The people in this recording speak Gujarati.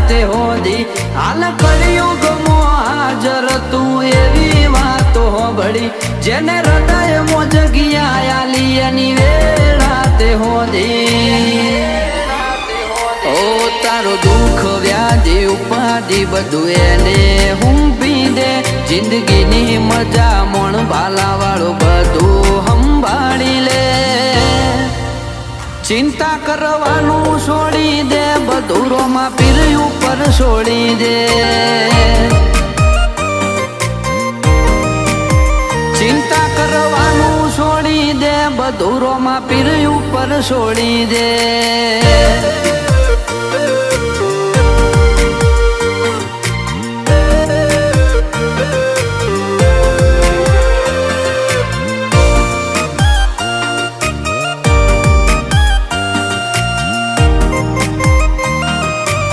તે હોદી હાલ કળિયુગમો હાજર તું એવી વાતો હોબળી જેને હૃદયમાં જગ્યા આલી એની વેળા તે હોદી ઓ તારો દુઃખ વ્યાધિ ઉપાધિ બધું એને હુંપી દે જિંદગીની મજા મોણ ભાલા વાળું બધું સંભાળી લે ચિંતા કરવાનું છોડી દે બધું રોમા પીર ઉપર છોડી દે ચિંતા કરવાનું છોડી દે બધું રોમા પીર ઉપર છોડી દે